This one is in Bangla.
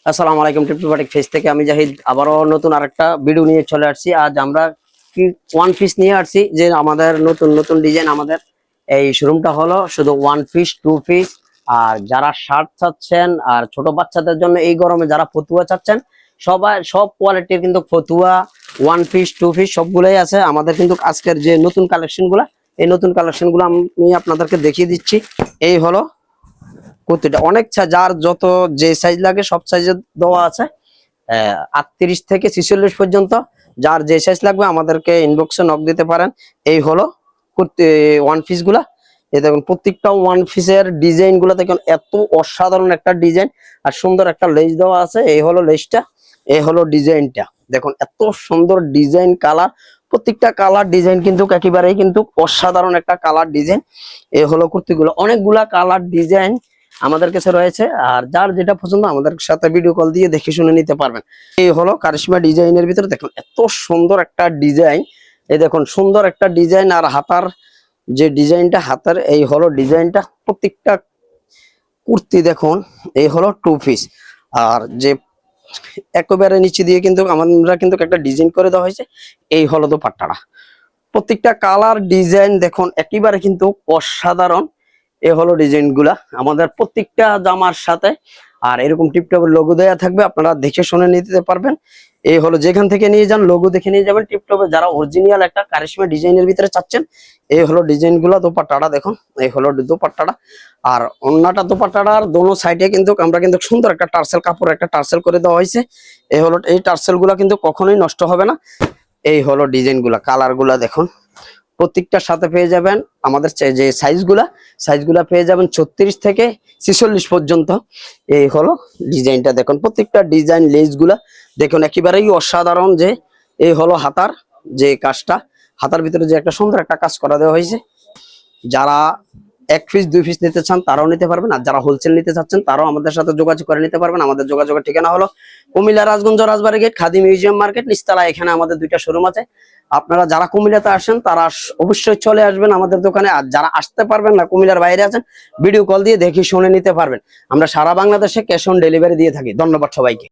আসসালামু আলাইকুম। টিপটপাটিক ফেস থেকে আমি জাহিদ আবারও নতুন আরেকটা ভিডিও নিয়ে চলে আসছি। আজ আমরা কি ওয়ান পিস নিয়ে আসছি, যে আমাদের নতুন নতুন ডিজাইন। আমাদের এই শোরুমটা হলো শুধু ওয়ান পিস, টু পিস, আর যারা শার্ট চাচ্ছেন আর ছোট বাচ্চাদের জন্য এই গরমে যারা ফতুয়া চাচ্ছেন, সবাই সব কোয়ালিটির কিন্তু ফতুয়া, ওয়ান পিস, টু পিস সবগুলোই আছে আমাদের। কিন্তু আজকের যে নতুন কালেকশন গুলা, এই নতুন কালেকশন গুলো আমি আপনাদেরকে দেখিয়ে দিচ্ছি। এই হলো কুর্তিটা, অনেক যার যত যে সাইজ লাগে সব সাইজের দেওয়া আছে। 38 থেকে 46 পর্যন্ত যার যে সাইজ লাগবে আমাদেরকে ইনবক্সে নক দিতে পারেন। এই হলো কুর্তি ওয়ান পিস গুলা। এই দেখুন প্রত্যেকটা ওয়ান পিসের ডিজাইন গুলা দেখুন, এত অসাধারণ একটা ডিজাইন আর সুন্দর একটা লেস দেওয়া আছে। এই হলো লেসটা, এই হলো ডিজাইনটা। দেখুন এত সুন্দর ডিজাইন, কালার, প্রত্যেকটা কালার ডিজাইন কিন্তু একেবারেই কিন্তু অসাধারণ একটা কালার ডিজাইন। এই হলো কুর্তিগুলো, অনেকগুলা কালার ডিজাইন আমাদের কাছে রয়েছে। আর যার যেটা পছন্দ আমাদের সাথে ভিডিও কল দিয়ে দেখে শুনে নিতে পারবেন। এই হলো কারিশমা ডিজাইনের ভিতরে দেখুন এত সুন্দর একটা ডিজাইন। এই দেখুন সুন্দর একটা ডিজাইন, আর হাতার যে ডিজাইনটা, হাতার এই হলো ডিজাইনটা। প্রত্যেকটা কুর্তি দেখুন, এই হলো টু পিস। আর যে একেবারে নিচে দিয়ে কিন্তু আমরা কিন্তু একটা ডিজাইন করে দেওয়া হয়েছে। এই হলো দোপাট্টাটা, প্রত্যেকটা কালার ডিজাইন দেখুন একেবারে কিন্তু অসাধারণ। এ হলো ডিজাইন গুলা আমাদের প্রত্যেকটা জামার সাথে। আর এরকম টিপটপের লোগো দেওয়া থাকবে, আপনারা দেখে শুনে নিতে পারবেন। এই হলো যেখান থেকে নিয়ে যান লোগো দেখে নিয়ে যাবেন। টিপটপে যারা অরিজিনাল একটা কারিশমা ডিজাইনের ভিতরে চাচ্ছেন, এই হলো ডিজাইন গুলা। দোপাট্টাটা দেখুন, এই হলো দোপাট্টাটা। আর অন্যটা দোপাট্টাটার দোনো সাইডে কিন্তু আমরা কিন্তু সুন্দর একটা টার্সেল কাপড় একটা টার্সেল করে দেওয়া হয়েছে। এই হলো এই টার্সেল গুলা কিন্তু কখনোই নষ্ট হবে না। এই হলো ডিজাইন গুলা, কালার গুলা দেখুন। প্রত্যেকটার সাথে পেয়ে যাবেন আমাদের যে সাইজগুলা পেয়ে যাবেন 36 থেকে 46 পর্যন্ত। এই হলো ডিজাইনটা দেখুন, প্রত্যেকটা ডিজাইন লেস গুলা দেখুন একেবারেই অসাধারণ। যে এই হলো হাতার যে কাজটা, হাতার ভিতরে যে একটা সুন্দর একটা কাজ করা দেওয়া হয়েছে। যারা এক পিস দুই পিস নিতে চান তারাও নিতে পারবেন, আর যারা হোলসেল নিতে চাচ্ছেন তারাও আমাদের সাথে যোগাযোগ করে নিতে পারবেন। আমাদের যোগাযোগের ঠিকানা হলো কুমিল্লা রাজগঞ্জ রাজবাড়ী গেট, খাদি মিউজিয়াম মার্কেট নিচতলা। এখানে আমাদের দুইটা শোরুম আছে। আপনারা যারা কুমিল্লাতে আসেন তারা অবশ্যই চলে আসবেন আমাদের দোকানে। আর যারা আসতে পারবেন না, কুমিল্লার বাইরে আছেন, ভিডিও কল দিয়ে দেখে শুনে নিতে পারবেন। আমরা সারা বাংলাদেশে ক্যাশ অন ডেলিভারি দিয়ে থাকি। ধন্যবাদ সবাইকে।